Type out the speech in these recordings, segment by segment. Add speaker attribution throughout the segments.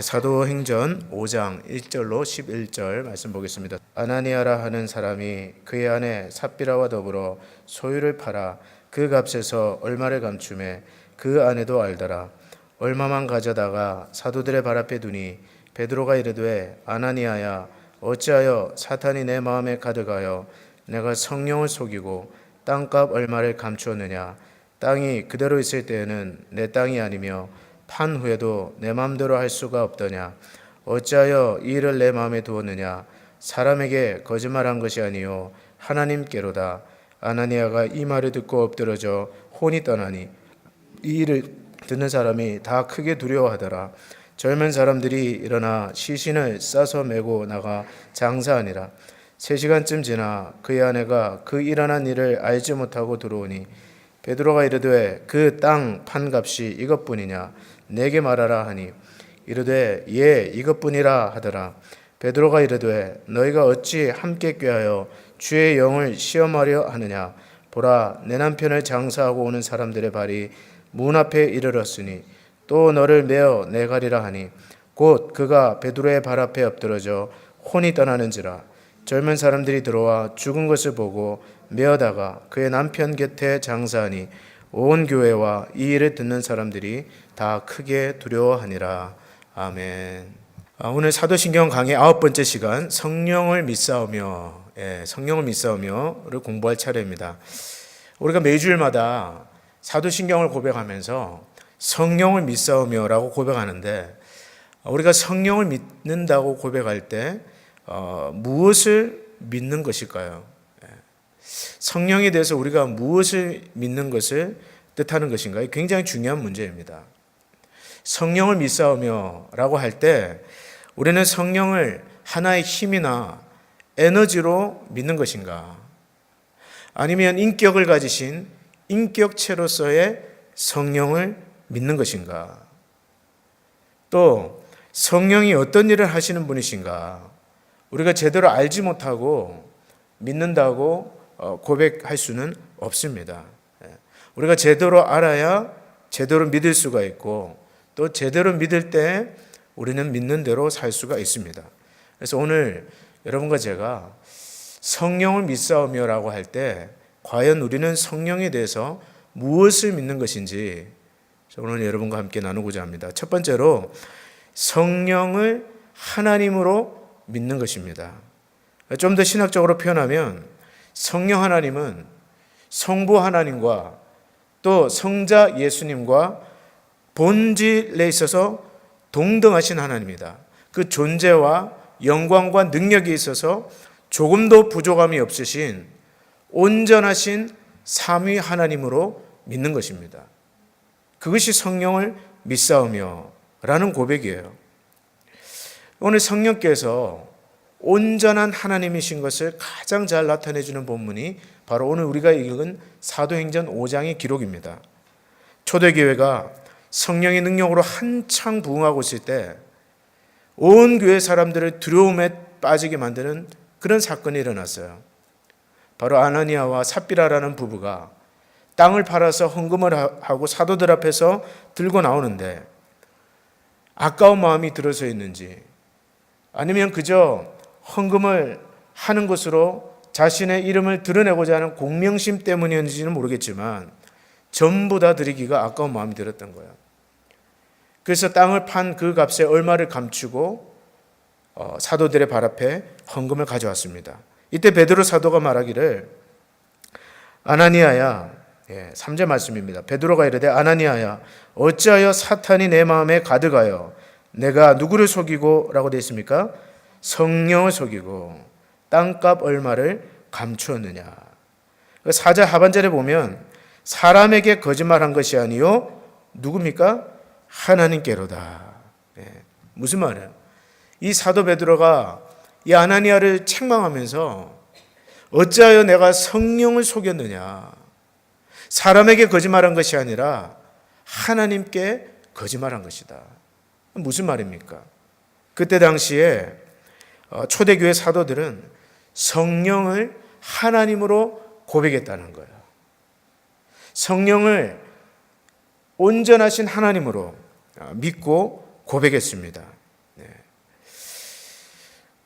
Speaker 1: 사도행전 5장 1절로 11절 말씀 보겠습니다. 아나니아라 하는 사람이 그의 아내 삽비라와 더불어 소유를 팔아 그 값에서 얼마를 감추매 그 아내도 알더라. 얼마만 가져다가 사도들의 발 앞에 두니 베드로가 이르되 아나니아야 어찌하여 사탄이 내 마음에 가득하여 내가 성령을 속이고 땅값 얼마를 감추었느냐. 땅이 그대로 있을 때에는 내 땅이 아니며 판 후에도 내 마음대로 할 수가 없더냐. 어찌하여 이 일을 내 마음에 두었느냐. 사람에게 거짓말한 것이 아니요 하나님께로다. 아나니아가 이 말을 듣고 엎드러져 혼이 떠나니 이 일을 듣는 사람이 다 크게 두려워하더라. 젊은 사람들이 일어나 시신을 싸서 메고 나가 장사하니라. 3시간쯤 지나 그의 아내가 그 일어난 일을 알지 못하고 들어오니 베드로가 이르되 그 땅 판값이 이것뿐이냐. 내게 말하라 하니 이르되 예 이것뿐이라 하더라. 베드로가 이르되 너희가 어찌 함께 꾀하여 주의 영을 시험하려 하느냐. 보라 내 남편을 장사하고 오는 사람들의 발이 문 앞에 이르렀으니 또 너를 메어 내가리라 하니 곧 그가 베드로의 발 앞에 엎드러져 혼이 떠나는지라. 젊은 사람들이 들어와 죽은 것을 보고 메어다가 그의 남편 곁에 장사하니 온 교회와 이 일을 듣는 사람들이 다 크게 두려워하니라. 아멘. 오늘 사도신경 강의 9번째 시간 성령을 믿사오며 성령을 믿사오며를 공부할 차례입니다. 우리가 매주일마다 사도신경을 고백하면서 성령을 믿사오며라고 고백하는데 우리가 성령을 믿는다고 고백할 때 무엇을 믿는 것일까요? 성령에 대해서 우리가 무엇을 믿는 것을 뜻하는 것인가요? 굉장히 중요한 문제입니다. 성령을 믿사오며라고 할 때 우리는 성령을 하나의 힘이나 에너지로 믿는 것인가? 아니면 인격을 가지신 인격체로서의 성령을 믿는 것인가? 또 성령이 어떤 일을 하시는 분이신가? 우리가 제대로 알지 못하고 믿는다고 고백할 수는 없습니다. 우리가 제대로 알아야 제대로 믿을 수가 있고 또 제대로 믿을 때 우리는 믿는 대로 살 수가 있습니다. 그래서 오늘 여러분과 제가 성령을 믿사오며라고 할 때 과연 우리는 성령에 대해서 무엇을 믿는 것인지 오늘 여러분과 함께 나누고자 합니다. 첫 번째로 성령을 하나님으로 믿는 것입니다. 좀 더 신학적으로 표현하면 성령 하나님은 성부 하나님과 또 성자 예수님과 본질에 있어서 동등하신 하나님이다. 그 존재와 영광과 능력에 있어서 조금도 부족함이 없으신 온전하신 삼위 하나님으로 믿는 것입니다. 그것이 성령을 믿사오며라는 고백이에요. 오늘 성령께서 온전한 하나님이신 것을 가장 잘 나타내주는 본문이 바로 오늘 우리가 읽은 사도행전 5장의 기록입니다. 초대교회가 성령의 능력으로 한창 부흥하고 있을 때 온 교회 사람들을 두려움에 빠지게 만드는 그런 사건이 일어났어요. 바로 아나니아와 삽비라라는 부부가 땅을 팔아서 헌금을 하고 사도들 앞에서 들고 나오는데 아까운 마음이 들어서 있는지 아니면 그저 헌금을 하는 것으로 자신의 이름을 드러내고자 하는 공명심 때문이었는지는 모르겠지만 전부 다 드리기가 아까운 마음이 들었던 거예요. 그래서 땅을 판 그 값에 얼마를 감추고 사도들의 발 앞에 헌금을 가져왔습니다. 이때 베드로 사도가 말하기를 아나니아야 3절 말씀입니다. 베드로가 이르되 아나니아야 어찌하여 사탄이 내 마음에 가득하여 내가 누구를 속이고 라고 되어 있습니까? 성령을 속이고 땅값 얼마를 감추었느냐. 4절 하반절에 보면 사람에게 거짓말한 것이 아니요 누굽니까? 하나님께로다. 무슨 말이에요? 이 사도 베드로가 이 아나니아를 책망하면서 어찌하여 내가 성령을 속였느냐. 사람에게 거짓말한 것이 아니라 하나님께 거짓말한 것이다. 무슨 말입니까? 그때 당시에 초대교회 사도들은 성령을 하나님으로 고백했다는 거예요. 성령을 온전하신 하나님으로 믿고 고백했습니다.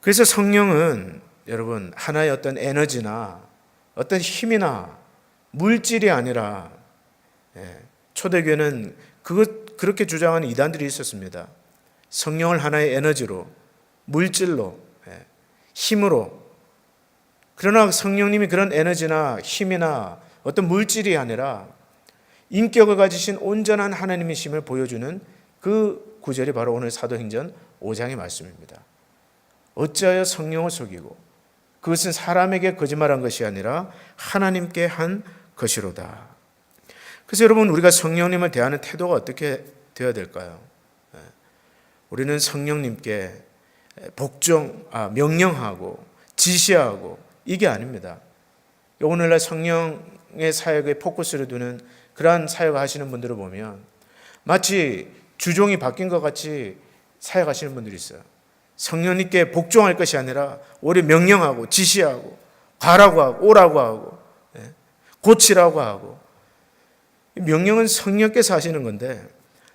Speaker 1: 그래서 성령은 여러분 하나의 어떤 에너지나 어떤 힘이나 물질이 아니라, 초대교회는 그렇게 주장하는 이단들이 있었습니다. 성령을 하나의 에너지로, 물질로, 힘으로. 그러나 성령님이 그런 에너지나 힘이나 어떤 물질이 아니라 인격을 가지신 온전한 하나님이심을 보여주는 그 구절이 바로 오늘 사도행전 5장의 말씀입니다. 어찌하여 성령을 속이고 그것은 사람에게 거짓말한 것이 아니라 하나님께 한 것이로다. 그래서 여러분, 우리가 성령님을 대하는 태도가 어떻게 되어야 될까요? 우리는 성령님께 명령하고 지시하고 이게 아닙니다. 오늘날 성령의 사역에 포커스를 두는 그러한 사역을 하시는 분들을 보면 마치 주종이 바뀐 것 같이 사역하시는 분들이 있어요. 성령님께 복종할 것이 아니라 오히려 명령하고 지시하고 가라고 하고 오라고 하고 고치라고 하고. 명령은 성령께서 하시는 건데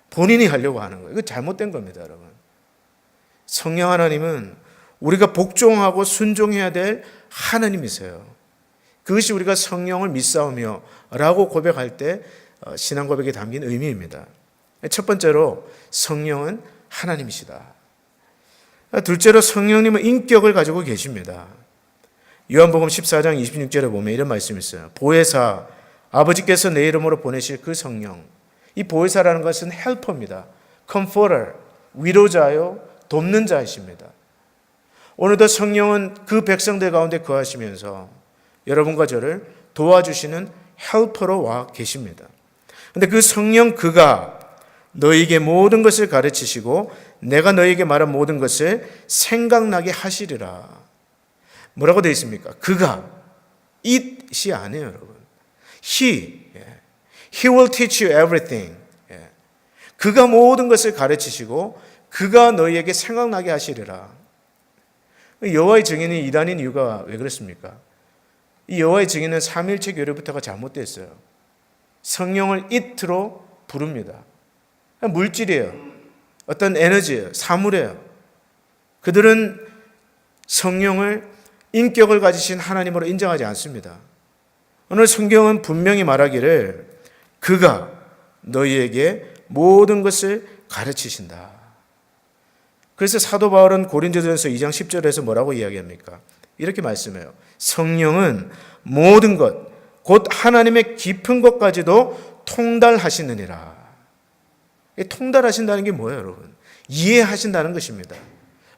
Speaker 1: 본인이 하려고 하는 거예요. 이거 잘못된 겁니다, 여러분. 성령 하나님은 우리가 복종하고 순종해야 될 하나님이세요. 그것이 우리가 성령을 믿사오며 라고 고백할 때 신앙 고백에 담긴 의미입니다. 첫 번째로 성령은 하나님이시다. 둘째로 성령님은 인격을 가지고 계십니다. 요한복음 14장 26절에 보면 이런 말씀이 있어요. 보혜사, 아버지께서 내 이름으로 보내실 그 성령. 이 보혜사라는 것은 헬퍼입니다. comforter, 위로자요, 돕는 자이십니다. 오늘도 성령은 그 백성들 가운데 거하시면서 여러분과 저를 도와주시는 헬퍼로 와 계십니다. 그런데 그 성령 그가 너희에게 모든 것을 가르치시고 내가 너희에게 말한 모든 것을 생각나게 하시리라. 뭐라고 되어 있습니까? 그가, it이 아니에요, 여러분. He will teach you everything. 그가 모든 것을 가르치시고 그가 너희에게 생각나게 하시리라. 여호와의 증인이 이단인 이유가 왜 그렇습니까? 이 여호와의 증인은 삼일체 교리부터가 잘못됐어요. 성령을 it로 부릅니다. 물질이에요. 어떤 에너지예요. 사물이에요. 그들은 성령을 인격을 가지신 하나님으로 인정하지 않습니다. 오늘 성경은 분명히 말하기를 그가 너희에게 모든 것을 가르치신다. 그래서 사도 바울은 고린도전서 2장 10절에서 뭐라고 이야기합니까? 이렇게 말씀해요. 성령은 모든 것, 곧 하나님의 깊은 것까지도 통달하시느니라. 통달하신다는 게 뭐예요, 여러분? 이해하신다는 것입니다.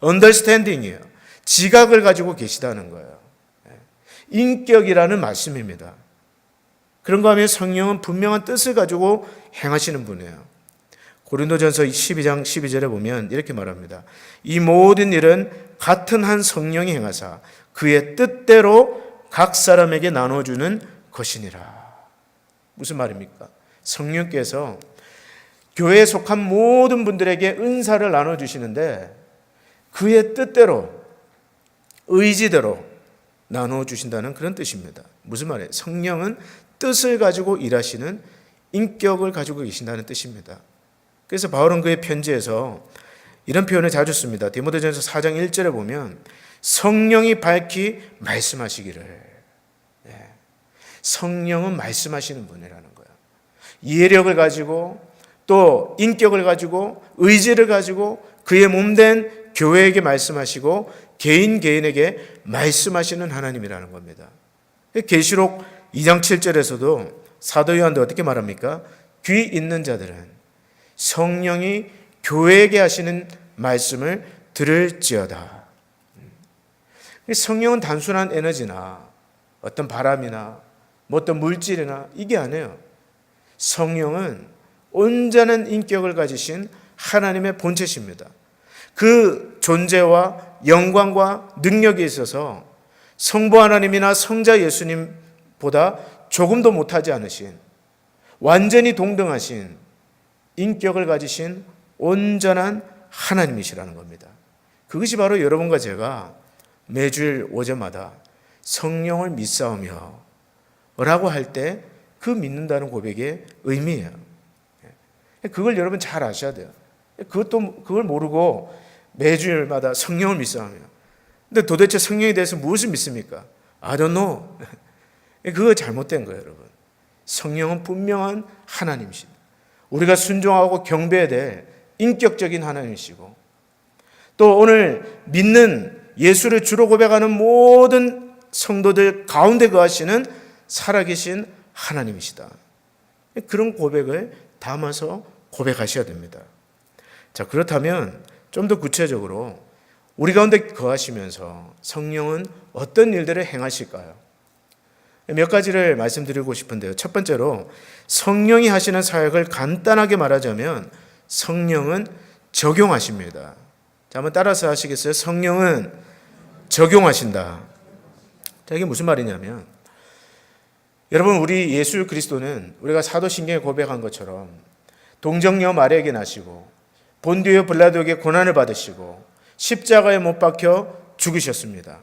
Speaker 1: understanding이에요. 지각을 가지고 계시다는 거예요. 인격이라는 말씀입니다. 그런가 하면 성령은 분명한 뜻을 가지고 행하시는 분이에요. 고린도전서 12장 12절에 보면 이렇게 말합니다. 이 모든 일은 같은 한 성령이 행하사 그의 뜻대로 각 사람에게 나눠주는 것이니라. 무슨 말입니까? 성령께서 교회에 속한 모든 분들에게 은사를 나눠주시는데 그의 뜻대로, 의지대로 나눠주신다는 그런 뜻입니다. 무슨 말이에요? 성령은 뜻을 가지고 일하시는 인격을 가지고 계신다는 뜻입니다. 그래서 바울은 그의 편지에서 이런 표현을 자주 씁니다. 디모데전서 4장 1절에 보면 성령이 밝히 말씀하시기를. 성령은 말씀하시는 분이라는 거예요. 이해력을 가지고 또 인격을 가지고 의지를 가지고 그의 몸된 교회에게 말씀하시고 개인에게 말씀하시는 하나님이라는 겁니다. 계시록 2장 7절에서도 사도 요한도 어떻게 말합니까? 귀 있는 자들은 성령이 교회에게 하시는 말씀을 들을지어다. 성령은 단순한 에너지나 어떤 바람이나 어떤 물질이나 이게 아니에요. 성령은 온전한 인격을 가지신 하나님의 본체십니다. 그 존재와 영광과 능력에 있어서 성부 하나님이나 성자 예수님보다 조금도 못하지 않으신 완전히 동등하신 인격을 가지신 온전한 하나님이시라는 겁니다. 그것이 바로 여러분과 제가 매주일 오전마다 성령을 믿사오며 라고 할 때 그 믿는다는 고백의 의미예요. 그걸 여러분 잘 아셔야 돼요. 그걸 모르고 매주일마다 성령을 믿사오며. 근데 도대체 성령에 대해서 무엇을 믿습니까? I don't know. 그거 잘못된 거예요, 여러분. 성령은 분명한 하나님이십니다. 우리가 순종하고 경배해야 될 인격적인 하나님이시고, 또 오늘 믿는 예수를 주로 고백하는 모든 성도들 가운데 거하시는 살아계신 하나님이시다. 그런 고백을 담아서 고백하셔야 됩니다. 자, 그렇다면 좀 더 구체적으로 우리 가운데 거하시면서 성령은 어떤 일들을 행하실까요? 몇 가지를 말씀드리고 싶은데요. 첫 번째로 성령이 하시는 사역을 간단하게 말하자면 성령은 적용하십니다. 자, 한번 따라서 하시겠어요? 성령은 적용하신다. 자, 이게 무슨 말이냐면, 여러분, 우리 예수 그리스도는 우리가 사도신경에 고백한 것처럼 동정녀 마리아에게 나시고 본디오 빌라도에게 고난을 받으시고 십자가에 못 박혀 죽으셨습니다.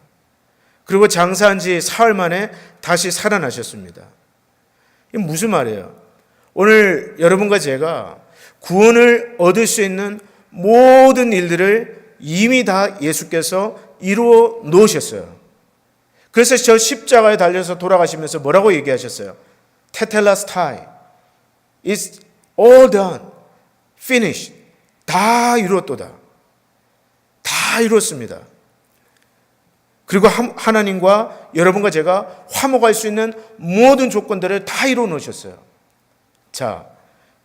Speaker 1: 그리고 장사한 지 사흘 만에 다시 살아나셨습니다. 이게 무슨 말이에요? 오늘 여러분과 제가 구원을 얻을 수 있는 모든 일들을 이미 다 예수께서 이루어 놓으셨어요. 그래서 저 십자가에 달려서 돌아가시면서 뭐라고 얘기하셨어요? 테텔라스타이. It's all done. Finished. 다 이루었도다. 다 이루었습니다. 그리고 하나님과 여러분과 제가 화목할 수 있는 모든 조건들을 다 이루어 놓으셨어요. 자,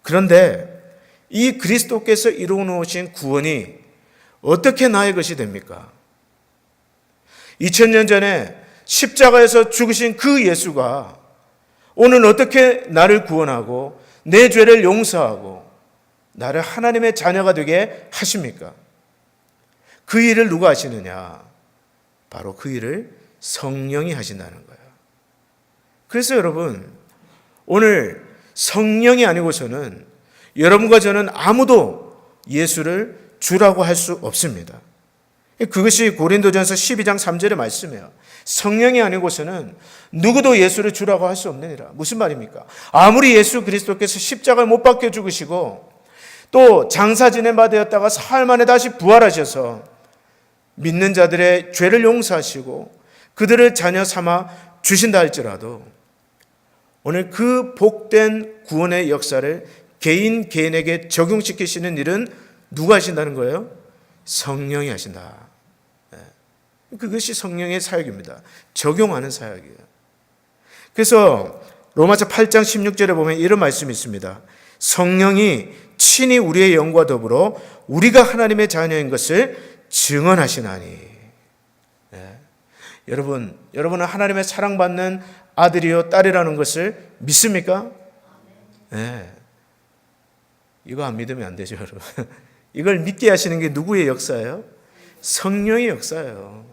Speaker 1: 그런데 이 그리스도께서 이루어 놓으신 구원이 어떻게 나의 것이 됩니까? 2000년 전에 십자가에서 죽으신 그 예수가 오늘 어떻게 나를 구원하고 내 죄를 용서하고 나를 하나님의 자녀가 되게 하십니까? 그 일을 누가 하시느냐? 바로 그 일을 성령이 하신다는 거예요. 그래서 여러분, 오늘 성령이 아니고서는 여러분과 저는 아무도 예수를 주라고 할 수 없습니다. 그것이 고린도전서 12장 3절의 말씀이에요. 성령이 아니고서는 누구도 예수를 주라고 할 수 없느니라. 무슨 말입니까? 아무리 예수 그리스도께서 십자가에 못 박혀 죽으시고 또 장사 지낸 바 되었다가 사흘 만에 다시 부활하셔서 믿는 자들의 죄를 용서하시고 그들을 자녀 삼아 주신다 할지라도 오늘 그 복된 구원의 역사를 개인에게 적용시키시는 일은 누가 하신다는 거예요? 성령이 하신다. 그것이 성령의 사역입니다. 적용하는 사역이에요. 그래서 로마서 8장 16절에 보면 이런 말씀이 있습니다. 성령이 친히 우리의 영과 더불어 우리가 하나님의 자녀인 것을 증언하시나니. 네. 여러분은 하나님의 사랑받는 아들이요 딸이라는 것을 믿습니까? 네. 이거 안 믿으면 안 되죠, 여러분. 이걸 믿게 하시는 게 누구의 역사예요? 성령의 역사예요.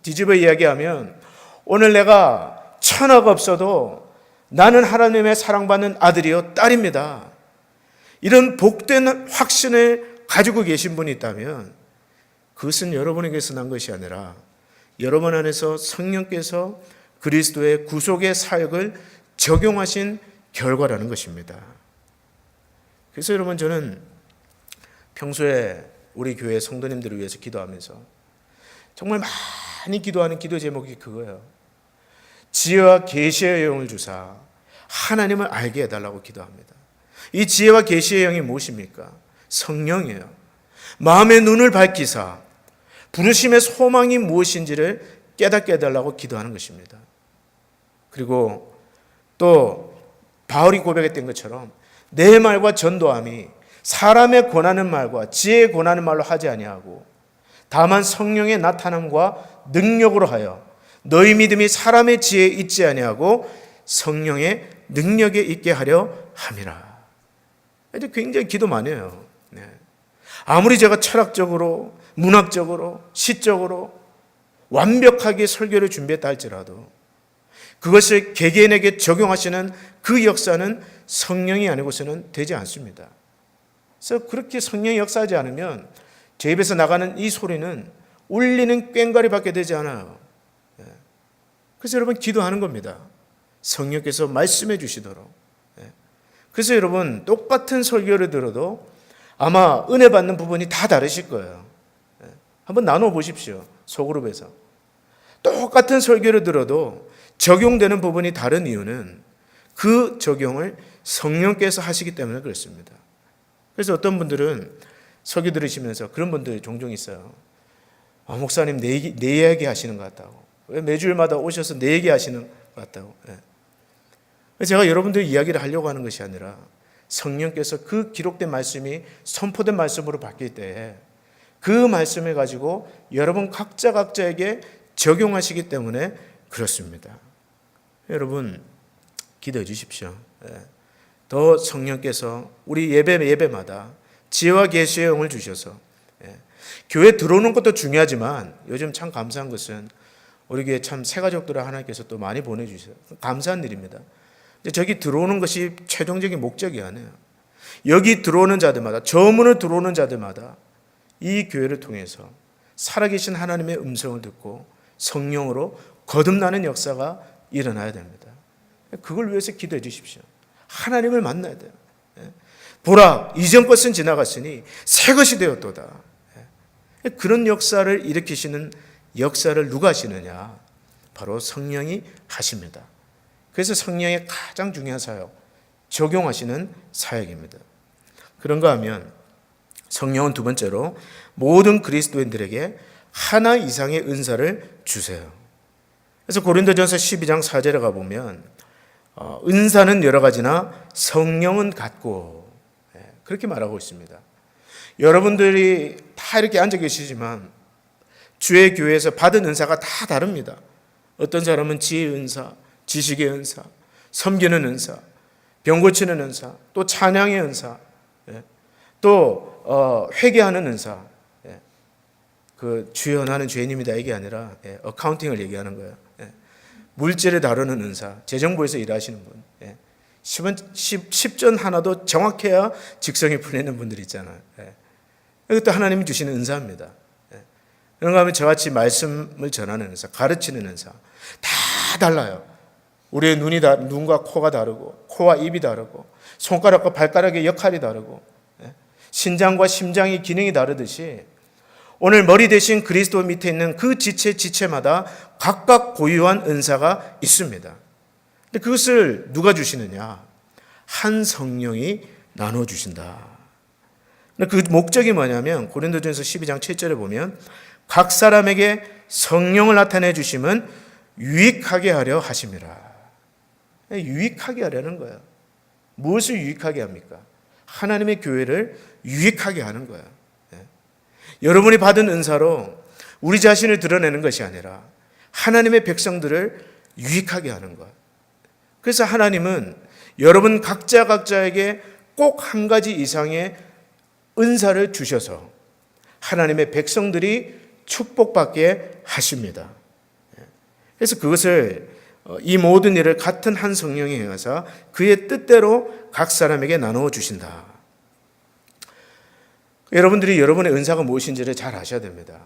Speaker 1: 뒤집어 이야기하면 오늘 내가 천하가 없어도 나는 하나님의 사랑받는 아들이요 딸입니다. 이런 복된 확신을 가지고 계신 분이 있다면 그것은 여러분에게서 난 것이 아니라 여러분 안에서 성령께서 그리스도의 구속의 사역을 적용하신 결과라는 것입니다. 그래서 여러분, 저는 평소에 우리 교회 성도님들을 위해서 기도하면서 정말 많이 기도하는 기도 제목이 그거예요. 지혜와 계시의 영을 주사 하나님을 알게 해달라고 기도합니다. 이 지혜와 계시의 영이 무엇입니까? 성령이에요. 마음의 눈을 밝히사 부르심의 소망이 무엇인지를 깨닫게 해달라고 기도하는 것입니다. 그리고 또 바울이 고백했던 것처럼 내 말과 전도함이 사람의 권하는 말과 지혜의 권하는 말로 하지 아니하고 다만 성령의 나타남과 능력으로 하여 너희 믿음이 사람의 지혜에 있지 아니하고 성령의 능력에 있게 하려 함이라. 굉장히 기도 많이 해요. 네. 아무리 제가 철학적으로, 문학적으로, 시적으로 완벽하게 설교를 준비했다 할지라도 그것을 개개인에게 적용하시는 그 역사는 성령이 아니고서는 되지 않습니다. 그래서 그렇게 성령이 역사하지 않으면 제 입에서 나가는 이 소리는 울리는 꽹과리밖에 되지 않아요. 그래서 여러분 기도하는 겁니다. 성령께서 말씀해 주시도록. 그래서 여러분 똑같은 설교를 들어도 아마 은혜 받는 부분이 다 다르실 거예요. 한번 나눠 보십시오. 소그룹에서. 똑같은 설교를 들어도 적용되는 부분이 다른 이유는 그 적용을 성령께서 하시기 때문에 그렇습니다. 그래서 어떤 분들은 설교 들으시면서 그런 분들이 종종 있어요. 목사님 내 이야기 하시는 것 같다고. 왜 매주일마다 오셔서 내 얘기 하시는 것 같다고. 제가 여러분들 이야기를 하려고 하는 것이 아니라 성령께서 그 기록된 말씀이 선포된 말씀으로 바뀔 때 그 말씀을 가지고 여러분 각자에게 적용하시기 때문에 그렇습니다. 여러분 기도해 주십시오. 더 성령께서 우리 예배마다 지혜와 계시의 영을 주셔서 교회 들어오는 것도 중요하지만 요즘 참 감사한 것은 우리 교회 참 새가족들을 하나님께서 또 많이 보내주셔서 감사한 일입니다. 저기 들어오는 것이 최종적인 목적이 아니에요. 여기 들어오는 자들마다, 저 문을 들어오는 자들마다 이 교회를 통해서 살아계신 하나님의 음성을 듣고 성령으로 거듭나는 역사가 일어나야 됩니다. 그걸 위해서 기도해 주십시오. 하나님을 만나야 돼요. 보라, 이전 것은 지나갔으니 새 것이 되었도다. 그런 역사를 일으키시는 역사를 누가 하시느냐? 바로 성령이 하십니다. 그래서 성령의 가장 중요한 사역, 적용하시는 사역입니다. 그런가 하면 성령은 두 번째로 모든 그리스도인들에게 하나 이상의 은사를 주세요. 그래서 고린도전서 12장 4절에 가보면 은사는 여러 가지나 성령은 같고 그렇게 말하고 있습니다. 여러분들이 다 이렇게 앉아 계시지만 주의 교회에서 받은 은사가 다 다릅니다. 어떤 사람은 지혜의 은사, 지식의 은사, 섬기는 은사, 병 고치는 은사, 또 찬양의 은사, 또 회개하는 은사. 그 주여 나는 죄인입니다 이게 아니라 어카운팅을 얘기하는 거예요. 물질을 다루는 은사, 재정부에서 일하시는 분, 10전 하나도 정확해야 직성이 풀리는 분들이 있잖아요. 이것도 하나님이 주시는 은사입니다. 그런가 하면 저같이 말씀을 전하는 은사, 가르치는 은사 다 달라요. 우리의 눈과 코가 다르고 코와 입이 다르고 손가락과 발가락의 역할이 다르고 신장과 심장의 기능이 다르듯이 오늘 머리 대신 그리스도 밑에 있는 그 지체마다 각각 고유한 은사가 있습니다. 근데 그것을 누가 주시느냐? 한 성령이 나눠주신다. 그 목적이 뭐냐면 고린도전서 12장 7절에 보면 각 사람에게 성령을 나타내 주심은 유익하게 하려 하심이라. 유익하게 하려는 거예요. 무엇을 유익하게 합니까? 하나님의 교회를 유익하게 하는 거예요. 여러분이 받은 은사로 우리 자신을 드러내는 것이 아니라 하나님의 백성들을 유익하게 하는 것. 그래서 하나님은 여러분 각자에게 꼭 한 가지 이상의 은사를 주셔서 하나님의 백성들이 축복받게 하십니다. 그래서 그것을 이 모든 일을 같은 한 성령이 행하사 그의 뜻대로 각 사람에게 나누어 주신다. 여러분들이 여러분의 은사가 무엇인지를 잘 아셔야 됩니다.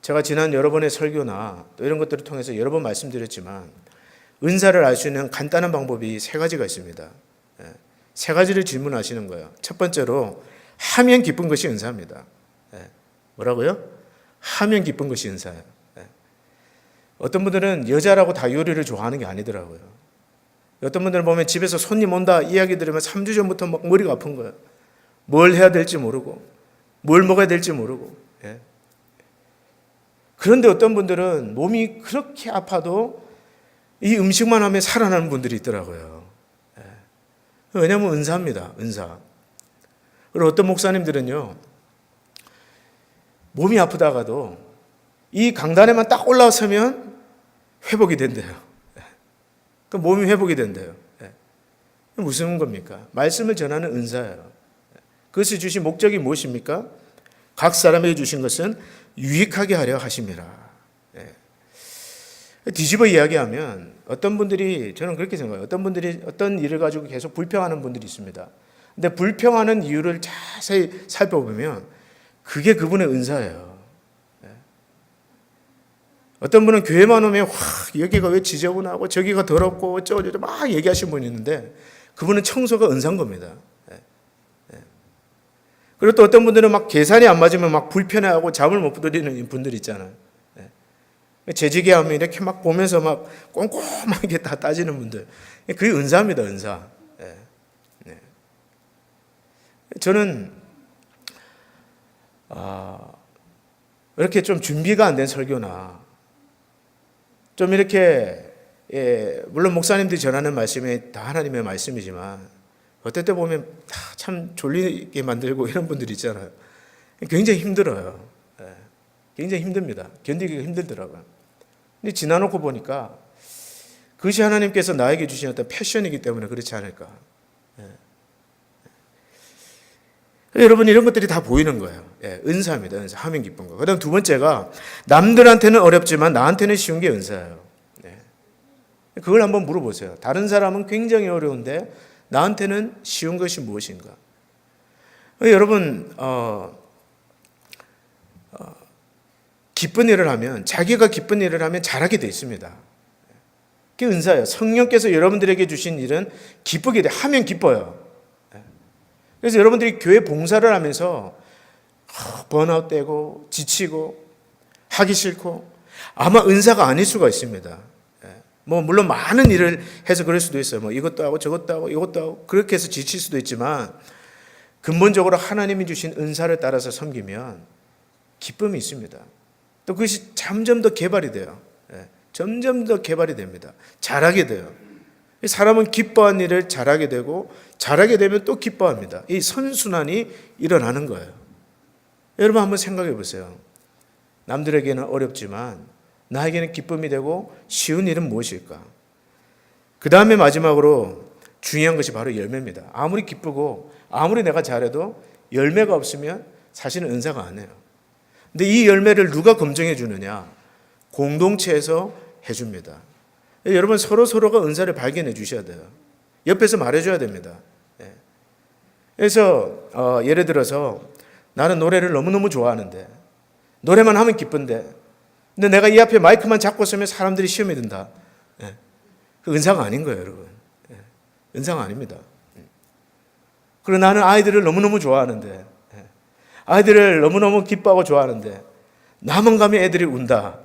Speaker 1: 제가 지난 여러 번의 설교나 또 이런 것들을 통해서 여러 번 말씀드렸지만 은사를 알 수 있는 간단한 방법이 세 가지가 있습니다. 세 가지를 질문하시는 거예요. 첫 번째로 하면 기쁜 것이 은사입니다. 뭐라고요? 하면 기쁜 것이 은사예요. 어떤 분들은 여자라고 다 요리를 좋아하는 게 아니더라고요. 어떤 분들은 보면 집에서 손님 온다 이야기 들으면 3주 전부터 막 머리가 아픈 거예요. 뭘 해야 될지 모르고 뭘 먹어야 될지 모르고. 그런데 어떤 분들은 몸이 그렇게 아파도 이 음식만 하면 살아나는 분들이 있더라고요. 왜냐하면 은사입니다. 은사. 그리고 어떤 목사님들은요. 몸이 아프다가도 이 강단에만 딱 올라서면 회복이 된대요. 그 몸이 회복이 된대요. 무슨 겁니까? 말씀을 전하는 은사예요. 그것을 주신 목적이 무엇입니까? 각 사람에게 주신 것은 유익하게 하려 하심이라. 뒤집어 이야기하면 어떤 분들이 저는 그렇게 생각해요. 어떤 분들이 어떤 일을 가지고 계속 불평하는 분들이 있습니다. 근데 불평하는 이유를 자세히 살펴보면 그게 그분의 은사예요. 어떤 분은 교회만 오면 와 여기가 왜 지저분하고 저기가 더럽고 어쩌고저쩌고 막 얘기하시는 분이 있는데 그분은 청소가 은사인 겁니다. 그리고 또 어떤 분들은 막 계산이 안 맞으면 막 불편해하고 잠을 못 들이는 분들 있잖아요. 재직하면 이렇게 막 보면서 막 꼼꼼하게 다 따지는 분들. 그게 은사입니다, 은사. 저는 이렇게 좀 준비가 안 된 설교나 좀 이렇게 물론 목사님들이 전하는 말씀이 다 하나님의 말씀이지만 어떨 때 보면 다 참 졸리게 만들고 이런 분들 있잖아요. 굉장히 힘들어요. 굉장히 힘듭니다. 견디기가 힘들더라고요. 근데 지나놓고 보니까 그것이 하나님께서 나에게 주신 어떤 패션이기 때문에 그렇지 않을까. 여러분 이런 것들이 다 보이는 거예요. 은사입니다. 은사. 하면 기쁜 거. 그다음 두 번째가 남들한테는 어렵지만 나한테는 쉬운 게 은사예요. 그걸 한번 물어보세요. 다른 사람은 굉장히 어려운데 나한테는 쉬운 것이 무엇인가? 여러분 기쁜 일을 하면 자기가 기쁜 일을 하면 잘하게 돼 있습니다. 그게 은사예요. 성령께서 여러분들에게 주신 일은 기쁘게 돼. 하면 기뻐요. 그래서 여러분들이 교회 봉사를 하면서 번아웃 되고 지치고 하기 싫고 아마 은사가 아닐 수가 있습니다. 물론 많은 일을 해서 그럴 수도 있어요. 이것도 하고 저것도 하고 이것도 하고 그렇게 해서 지칠 수도 있지만 근본적으로 하나님이 주신 은사를 따라서 섬기면 기쁨이 있습니다. 또 그것이 점점 더 개발이 돼요. 점점 더 개발이 됩니다. 잘하게 돼요. 사람은 기뻐한 일을 잘하게 되고 잘하게 되면 또 기뻐합니다. 이 선순환이 일어나는 거예요. 여러분 한번 생각해 보세요. 남들에게는 어렵지만 나에게는 기쁨이 되고 쉬운 일은 무엇일까? 그 다음에 마지막으로 중요한 것이 바로 열매입니다. 아무리 기쁘고 아무리 내가 잘해도 열매가 없으면 사실은 은사가 안 해요. 근데 이 열매를 누가 검증해 주느냐? 공동체에서 해줍니다. 여러분 서로가 은사를 발견해 주셔야 돼요. 옆에서 말해줘야 됩니다. 그래서 예를 들어서 나는 노래를 너무너무 좋아하는데 노래만 하면 기쁜데 근데 내가 이 앞에 마이크만 잡고 서면 사람들이 시험에 든다. 그 은사가 아닌 거예요, 여러분. 은사가 아닙니다. 그리고 나는 아이들을 너무너무 좋아하는데 아이들을 너무너무 기뻐하고 좋아하는데 나만 가면 애들이 운다.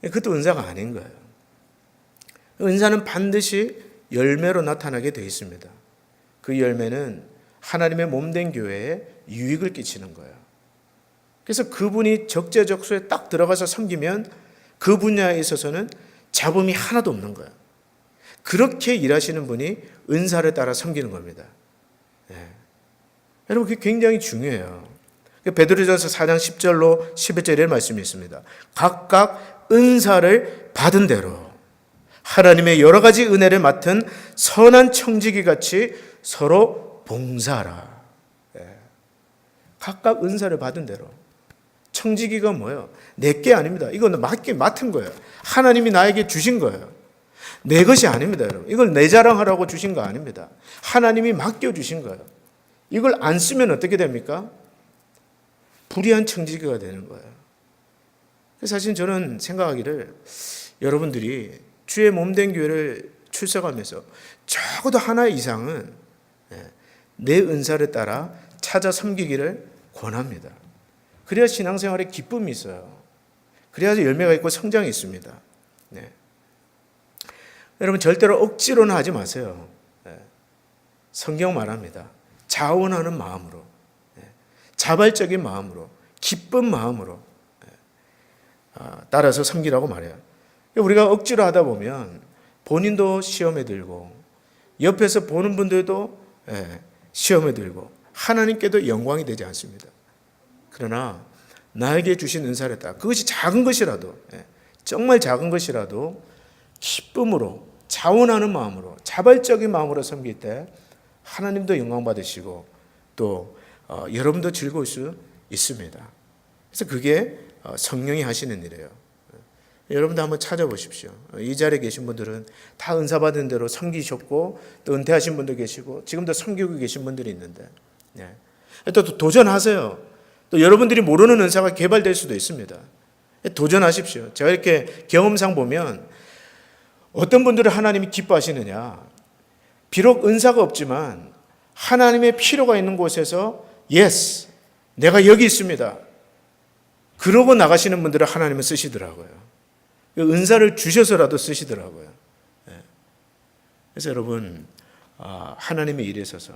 Speaker 1: 그것도 은사가 아닌 거예요. 은사는 반드시 열매로 나타나게 되어 있습니다. 그 열매는 하나님의 몸된 교회에 유익을 끼치는 거예요. 그래서 그분이 적재적소에 딱 들어가서 섬기면 그 분야에 있어서는 잡음이 하나도 없는 거예요. 그렇게 일하시는 분이 은사를 따라 섬기는 겁니다. 여러분 그게 굉장히 중요해요. 베드로전서 4장 10절로 11절에 말씀이 있습니다. 각각 은사를 받은 대로 하나님의 여러 가지 은혜를 맡은 선한 청지기 같이 서로 봉사하라. 각각 은사를 받은 대로. 청지기가 뭐예요? 내게 아닙니다. 이건 맡은 거예요. 하나님이 나에게 주신 거예요. 내 것이 아닙니다, 여러분. 이걸 내 자랑하라고 주신 거 아닙니다. 하나님이 맡겨주신 거예요. 이걸 안 쓰면 어떻게 됩니까? 불의한 청지기가 되는 거예요. 사실 저는 생각하기를 여러분들이 주의 몸된 교회를 출석하면서 적어도 하나 이상은 내 은사를 따라 찾아 섬기기를 권합니다. 그래야 신앙생활에 기쁨이 있어요. 그래야 열매가 있고 성장이 있습니다. 여러분 절대로 억지로는 하지 마세요. 성경 말합니다. 자원하는 마음으로, 자발적인 마음으로, 기쁜 마음으로 따라서 섬기라고 말해요. 우리가 억지로 하다 보면 본인도 시험에 들고 옆에서 보는 분들도 시험에 들고 하나님께도 영광이 되지 않습니다. 그러나 나에게 주신 은사를 따라 그것이 작은 것이라도 정말 작은 것이라도 기쁨으로 자원하는 마음으로 자발적인 마음으로 섬길 때 하나님도 영광 받으시고 또 여러분도 즐거울 수 있습니다. 그래서 그게 성령이 하시는 일이에요. 여러분도 한번 찾아보십시오. 이 자리에 계신 분들은 다 은사 받은 대로 섬기셨고 또 은퇴하신 분도 계시고 지금도 섬기고 계신 분들이 있는데 또 도전하세요. 또 여러분들이 모르는 은사가 개발될 수도 있습니다. 도전하십시오. 제가 이렇게 경험상 보면 어떤 분들은 하나님이 기뻐하시느냐. 비록 은사가 없지만 하나님의 필요가 있는 곳에서 yes, 내가 여기 있습니다. 그러고 나가시는 분들은 하나님은 쓰시더라고요. 은사를 주셔서라도 쓰시더라고요. 그래서 여러분, 하나님의 일에 있어서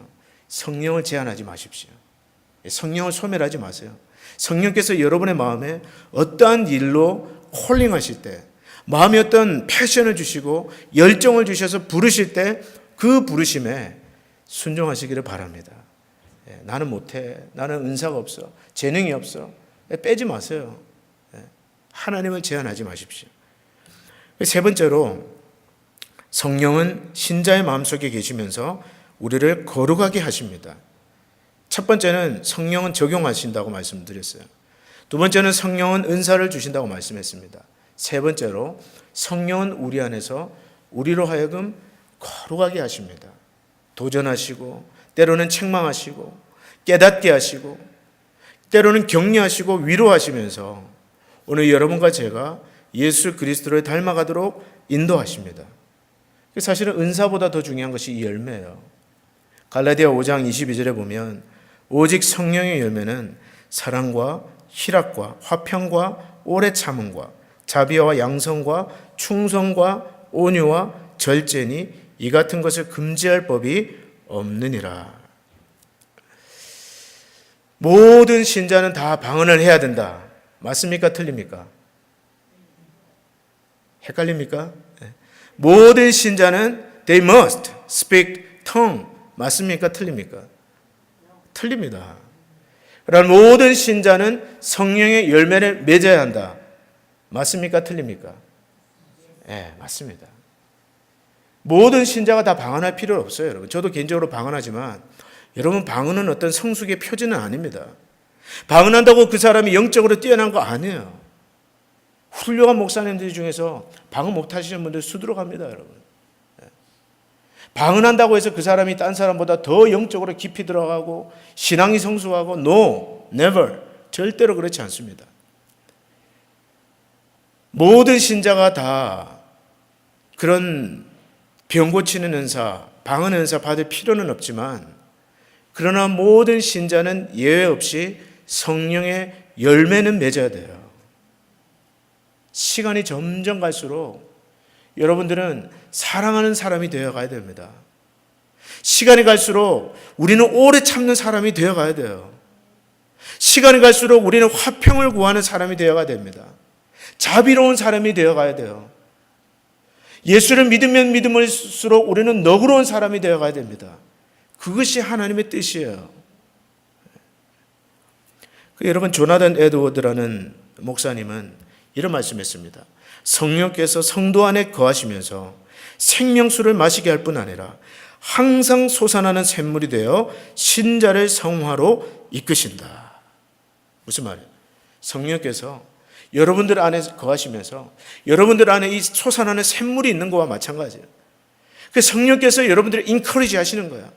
Speaker 1: 성령을 제한하지 마십시오. 성령을 소멸하지 마세요. 성령께서 여러분의 마음에 어떠한 일로 콜링하실 때, 마음에 어떤 패션을 주시고 열정을 주셔서 부르실 때 그 부르심에 순종하시기를 바랍니다. 나는 못해, 나는 은사가 없어, 재능이 없어, 빼지 마세요. 하나님을 제한하지 마십시오. 세 번째로, 성령은 신자의 마음속에 계시면서 우리를 거룩하게 하십니다. 첫 번째는 성령은 적용하신다고 말씀드렸어요. 두 번째는 성령은 은사를 주신다고 말씀했습니다. 세 번째로, 성령은 우리 안에서 우리로 하여금 거룩하게 하십니다. 도전하시고, 때로는 책망하시고, 깨닫게 하시고, 때로는 격려하시고 위로하시면서 오늘 여러분과 제가 예수 그리스도를 닮아가도록 인도하십니다. 사실은 은사보다 더 중요한 것이 이 열매예요. 갈라디아 5장 22절에 보면 오직 성령의 열매는 사랑과 희락과 화평과 오래 참음과 자비와 양성과 충성과 온유와 절제니 이 같은 것을 금지할 법이 없느니라. 모든 신자는 다 방언을 해야 된다. 맞습니까? 틀립니까? 헷갈립니까? 모든 신자는 they must speak tongue. 맞습니까? 틀립니까? 틀립니다. 그러나 모든 신자는 성령의 열매를 맺어야 한다. 맞습니까? 틀립니까? 네, 맞습니다. 모든 신자가 다 방언할 필요 없어요, 여러분. 저도 개인적으로 방언하지만 여러분, 방언은 어떤 성숙의 표지는 아닙니다. 방언한다고 그 사람이 영적으로 뛰어난 거 아니에요. 훌륭한 목사님들 중에서 방언 못하시는 분들 수두룩합니다, 여러분. 방언한다고 해서 그 사람이 딴 사람보다 더 영적으로 깊이 들어가고 신앙이 성숙하고 no, never, 절대로 그렇지 않습니다. 모든 신자가 다 그런 병 고치는 은사, 방언 은사 받을 필요는 없지만, 그러나 모든 신자는 예외 없이 성령의 열매는 맺어야 돼요. 시간이 점점 갈수록 여러분들은 사랑하는 사람이 되어가야 됩니다. 시간이 갈수록 우리는 오래 참는 사람이 되어가야 돼요. 시간이 갈수록 우리는 화평을 구하는 사람이 되어가야 됩니다. 자비로운 사람이 되어가야 돼요. 예수를 믿으면 믿을수록 우리는 너그러운 사람이 되어가야 됩니다. 그것이 하나님의 뜻이에요. 여러분, 조나단 에드워드라는 목사님은 이런 말씀했습니다. 성령께서 성도 안에 거하시면서 생명수를 마시게 할 뿐 아니라 항상 솟아나는 샘물이 되어 신자를 성화로 이끄신다. 무슨 말이에요? 성령께서 여러분들 안에 거하시면서 여러분들 안에 이 솟아나는 샘물이 있는 거와 마찬가지예요. 그 성령께서 여러분들을 인커리지 하시는 거야.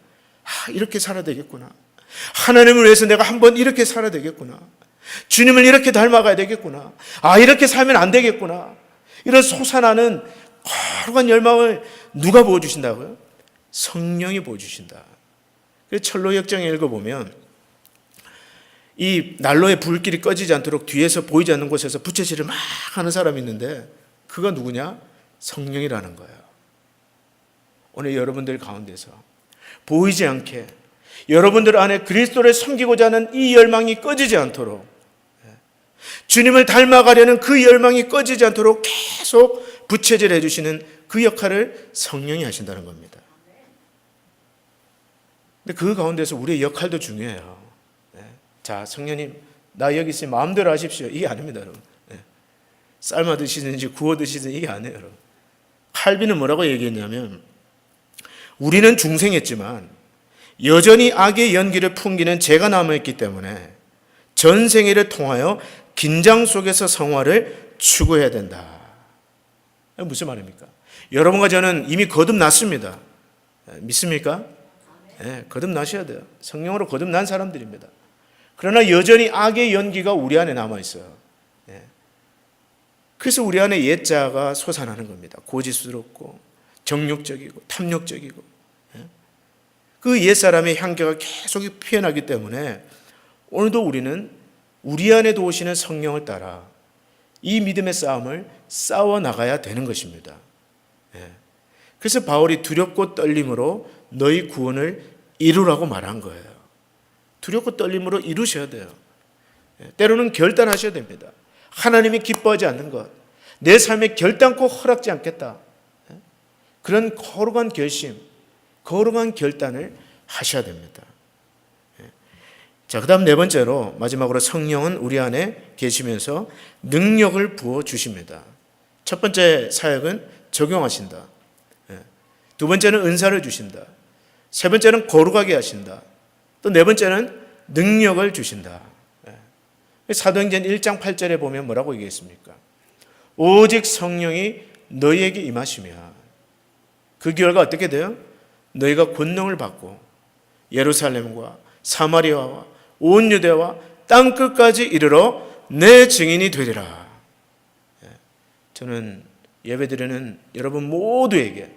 Speaker 1: 이렇게 살아야 되겠구나. 하나님을 위해서 내가 한번 이렇게 살아야 되겠구나. 주님을 이렇게 닮아가야 되겠구나. 이렇게 살면 안 되겠구나. 이런 솟아나는 거룩한 열망을 누가 부어주신다고요? 성령이 부어주신다. 그래서 철로역정에 읽어보면 이 난로의 불길이 꺼지지 않도록 뒤에서 보이지 않는 곳에서 부채질을 막 하는 사람이 있는데 그가 누구냐? 성령이라는 거예요. 오늘 여러분들 가운데서 보이지 않게 여러분들 안에 그리스도를 섬기고자 하는 이 열망이 꺼지지 않도록, 주님을 닮아가려는 그 열망이 꺼지지 않도록 계속 부채질해 주시는 그 역할을 성령이 하신다는 겁니다. 근데 그 가운데서 우리의 역할도 중요해요. 자, 성령님, 나 여기 있으니 마음대로 하십시오. 이게 아닙니다, 여러분. 삶아 드시든지 구워 드시든지 이게 아니에요, 여러분. 칼빈은 뭐라고 얘기했냐면, 우리는 중생했지만 여전히 악의 연기를 풍기는 죄가 남아있기 때문에 전생애를 통하여 긴장 속에서 성화를 추구해야 된다. 무슨 말입니까? 여러분과 저는 이미 거듭났습니다. 믿습니까? 네, 거듭나셔야 돼요. 성령으로 거듭난 사람들입니다. 그러나 여전히 악의 연기가 우리 안에 남아있어요. 그래서 우리 안에 옛자가 솟아나는 겁니다. 고지스럽고 정욕적이고 탐욕적이고 그 옛사람의 향기가 계속 피어나기 때문에 오늘도 우리는 우리 안에 도우시는 성령을 따라 이 믿음의 싸움을 싸워 나가야 되는 것입니다. 그래서 바울이 두렵고 떨림으로 너희 구원을 이루라고 말한 거예요. 두렵고 떨림으로 이루셔야 돼요. 때로는 결단하셔야 됩니다. 하나님이 기뻐하지 않는 것, 내 삶에 결단코 허락지 않겠다. 그런 거룩한 결심, 거룩한 결단을 하셔야 됩니다. 자, 그 다음 네 번째로 마지막으로 성령은 우리 안에 계시면서 능력을 부어주십니다. 첫 번째 사역은 적용하신다. 두 번째는 은사를 주신다. 세 번째는 거룩하게 하신다. 또 네 번째는 능력을 주신다. 사도행전 1장 8절에 보면 뭐라고 얘기했습니까? 오직 성령이 너희에게 임하시면 그 결과 어떻게 돼요? 너희가 권능을 받고 예루살렘과 사마리아와 온 유대와 땅끝까지 이르러 내 증인이 되리라. 저는 예배드리는 여러분 모두에게,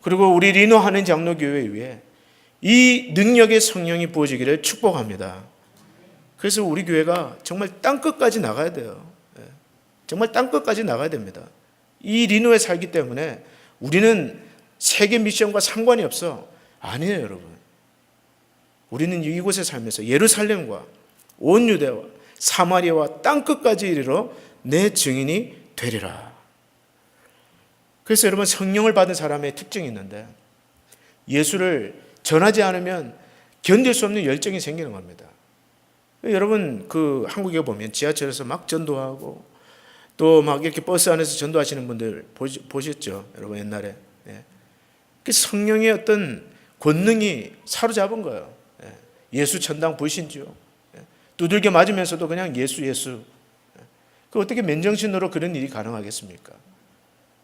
Speaker 1: 그리고 우리 리노 하는 장로교회 위에 이 능력의 성령이 부어지기를 축복합니다. 그래서 우리 교회가 정말 땅끝까지 나가야 돼요. 정말 땅끝까지 나가야 됩니다. 이 리노에 살기 때문에 우리는 세계 미션과 상관이 없어. 아니에요, 여러분. 우리는 이곳에 살면서 예루살렘과 온 유대와 사마리아와 땅끝까지 이르러 내 증인이 되리라. 그래서 여러분, 성령을 받은 사람의 특징이 있는데 예수를 전하지 않으면 견딜 수 없는 열정이 생기는 겁니다. 여러분, 한국에 보면 지하철에서 막 전도하고 또 막 이렇게 버스 안에서 전도하시는 분들 보셨죠? 여러분, 옛날에. 그 성령의 어떤 권능이 사로잡은 거예요. 예수 천당 불신주. 두들겨 맞으면서도 그냥 예수. 그 어떻게 맨정신으로 그런 일이 가능하겠습니까?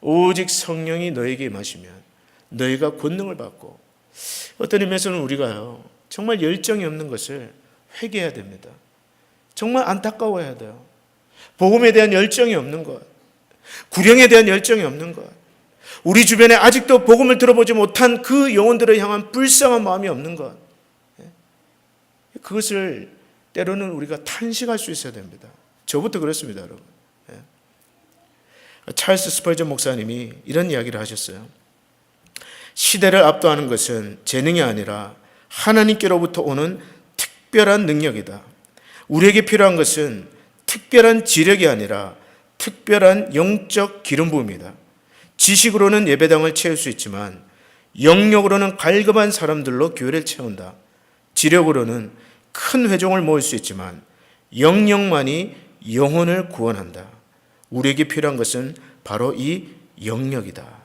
Speaker 1: 오직 성령이 너에게 임하시면 너희가 권능을 받고, 어떤 의미에서는 우리가요, 정말 열정이 없는 것을 회개해야 됩니다. 정말 안타까워해야 돼요. 복음에 대한 열정이 없는 것, 구령에 대한 열정이 없는 것, 우리 주변에 아직도 복음을 들어보지 못한 그 영혼들을 향한 불쌍한 마음이 없는 것, 그것을 때로는 우리가 탄식할 수 있어야 됩니다. 저부터 그렇습니다, 여러분. 찰스 스펄전 목사님이 이런 이야기를 하셨어요. 시대를 압도하는 것은 재능이 아니라 하나님께로부터 오는 특별한 능력이다. 우리에게 필요한 것은 특별한 지력이 아니라 특별한 영적 기름 부음이다. 지식으로는 예배당을 채울 수 있지만 영력으로는 갈급한 사람들로 교회를 채운다. 지력으로는 큰 회종을 모을 수 있지만 영력만이 영혼을 구원한다. 우리에게 필요한 것은 바로 이 영력이다.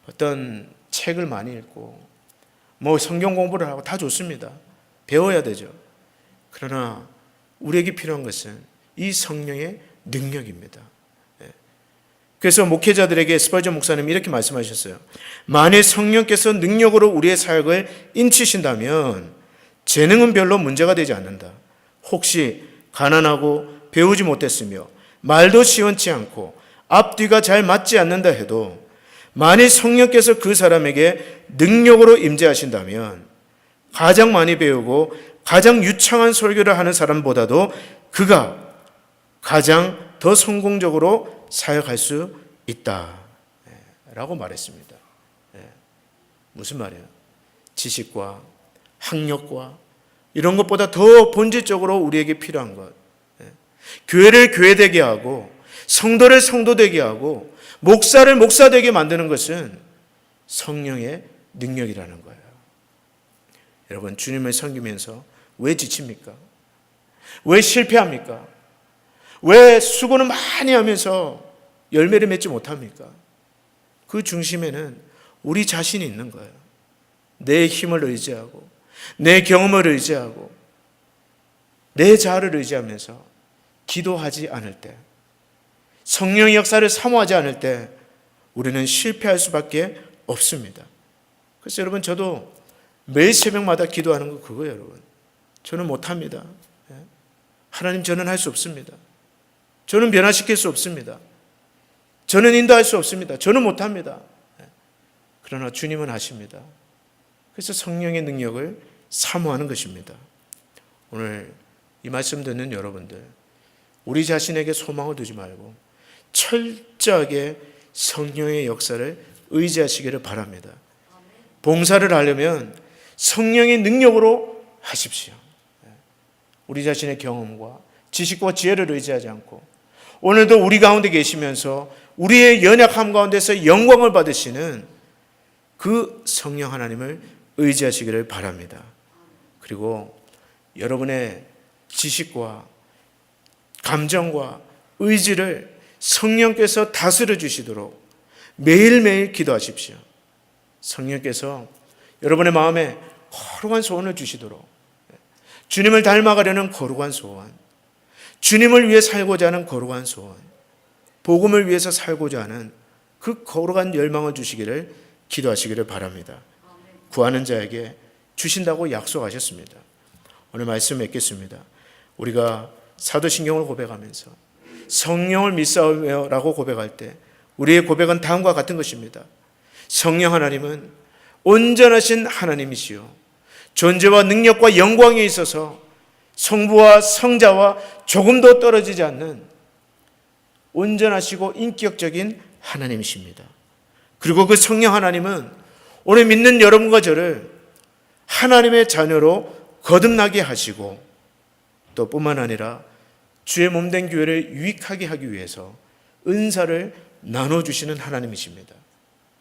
Speaker 1: 어떤 책을 많이 읽고 성경 공부를 하고 다 좋습니다. 배워야 되죠. 그러나 우리에게 필요한 것은 이 성령의 능력입니다. 그래서 목회자들에게 스펄전 목사님이 이렇게 말씀하셨어요. 만일 성령께서 능력으로 우리의 사역을 인치신다면 재능은 별로 문제가 되지 않는다. 혹시 가난하고 배우지 못했으며 말도 시원치 않고 앞뒤가 잘 맞지 않는다 해도 만일 성령께서 그 사람에게 능력으로 임재하신다면 가장 많이 배우고 가장 유창한 설교를 하는 사람보다도 그가 가장 더 성공적으로 사역할 수 있다 라고 말했습니다. 무슨 말이에요? 지식과 학력과 이런 것보다 더 본질적으로 우리에게 필요한 것, 교회를 교회되게 하고 성도를 성도되게 하고 목사를 목사되게 만드는 것은 성령의 능력이라는 거예요. 여러분, 주님을 섬기면서 왜 지칩니까? 왜 실패합니까? 왜 수고는 많이 하면서 열매를 맺지 못합니까? 그 중심에는 우리 자신이 있는 거예요. 내 힘을 의지하고 내 경험을 의지하고 내 자아를 의지하면서 기도하지 않을 때, 성령의 역사를 사모하지 않을 때 우리는 실패할 수밖에 없습니다. 그래서 여러분, 저도 매일 새벽마다 기도하는 거 그거예요, 여러분. 저는 못합니다. 하나님, 저는 할 수 없습니다. 저는 변화시킬 수 없습니다. 저는 인도할 수 없습니다. 저는 못합니다. 그러나 주님은 하십니다. 그래서 성령의 능력을 사모하는 것입니다. 오늘 이 말씀 듣는 여러분들, 우리 자신에게 소망을 두지 말고 철저하게 성령의 역사를 의지하시기를 바랍니다. 봉사를 하려면 성령의 능력으로 하십시오. 우리 자신의 경험과 지식과 지혜를 의지하지 않고, 오늘도 우리 가운데 계시면서 우리의 연약함 가운데서 영광을 받으시는 그 성령 하나님을 의지하시기를 바랍니다. 그리고 여러분의 지식과 감정과 의지를 성령께서 다스려 주시도록 매일매일 기도하십시오. 성령께서 여러분의 마음에 거룩한 소원을 주시도록, 주님을 닮아가려는 거룩한 소원, 주님을 위해 살고자 하는 거룩한 소원, 복음을 위해서 살고자 하는 그 거룩한 열망을 주시기를 기도하시기를 바랍니다. 구하는 자에게 주신다고 약속하셨습니다. 오늘 말씀 맺겠습니다. 우리가 사도신경을 고백하면서 성령을 믿사오며 라고 고백할 때 우리의 고백은 다음과 같은 것입니다. 성령 하나님은 온전하신 하나님이시요, 존재와 능력과 영광에 있어서 성부와 성자와 조금도 떨어지지 않는 온전하시고 인격적인 하나님이십니다. 그리고 그 성령 하나님은 오늘 믿는 여러분과 저를 하나님의 자녀로 거듭나게 하시고, 또 뿐만 아니라 주의 몸된 교회를 유익하게 하기 위해서 은사를 나눠주시는 하나님이십니다.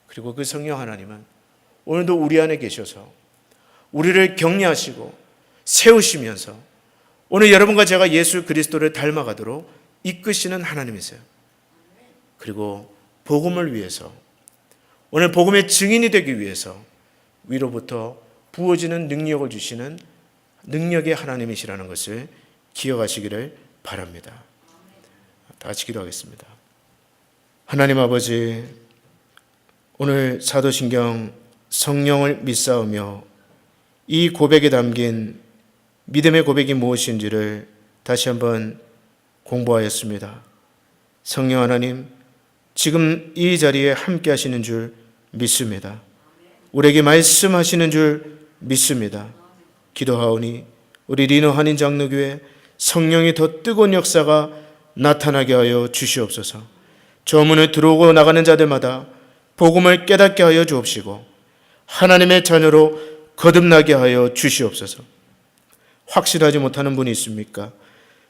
Speaker 1: 그리고 그 성령 하나님은 오늘도 우리 안에 계셔서 우리를 격려하시고 세우시면서 오늘 여러분과 제가 예수 그리스도를 닮아가도록 이끄시는 하나님이세요. 그리고 복음을 위해서, 오늘 복음의 증인이 되기 위해서 위로부터 부어지는 능력을 주시는 능력의 하나님이시라는 것을 기억하시기를 바랍니다. 다 같이 기도하겠습니다. 하나님 아버지, 오늘 사도신경 성령을 믿사오며 이 고백에 담긴 믿음의 고백이 무엇인지를 다시 한번 공부하였습니다. 성령 하나님, 지금 이 자리에 함께 하시는 줄 믿습니다. 우리에게 말씀하시는 줄 믿습니다. 기도하오니 우리 리너 한인 장로교회 성령이 더 뜨거운 역사가 나타나게 하여 주시옵소서. 저 문을 들어오고 나가는 자들마다 복음을 깨닫게 하여 주옵시고 하나님의 자녀로 거듭나게 하여 주시옵소서. 확실하지 못하는 분이 있습니까?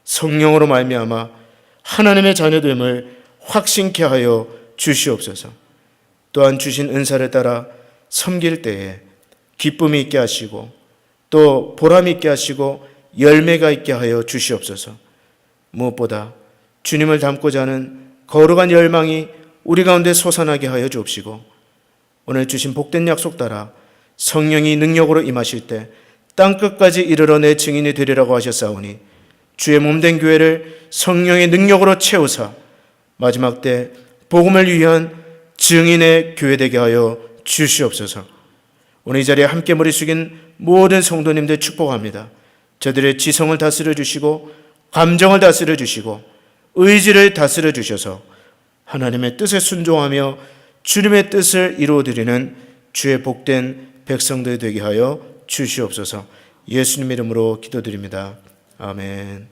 Speaker 1: 성령으로 말미암아 하나님의 자녀됨을 확신케 하여 주시옵소서. 또한 주신 은사를 따라 섬길 때에 기쁨이 있게 하시고 또 보람이 있게 하시고 열매가 있게 하여 주시옵소서. 무엇보다 주님을 닮고자 하는 거룩한 열망이 우리 가운데 솟아나게 하여 주옵시고, 오늘 주신 복된 약속 따라 성령이 능력으로 임하실 때 땅끝까지 이르러 내 증인이 되리라고 하셨사오니 주의 몸된 교회를 성령의 능력으로 채우사 마지막 때 복음을 위한 증인의 교회 되게 하여 주시옵소서. 오늘 이 자리에 함께 머리 숙인 모든 성도님들 축복합니다. 저들의 지성을 다스려 주시고 감정을 다스려 주시고 의지를 다스려 주셔서 하나님의 뜻에 순종하며 주님의 뜻을 이루어드리는 주의 복된 백성들 되게 하여 주시옵소서. 예수님 이름으로 기도드립니다. 아멘.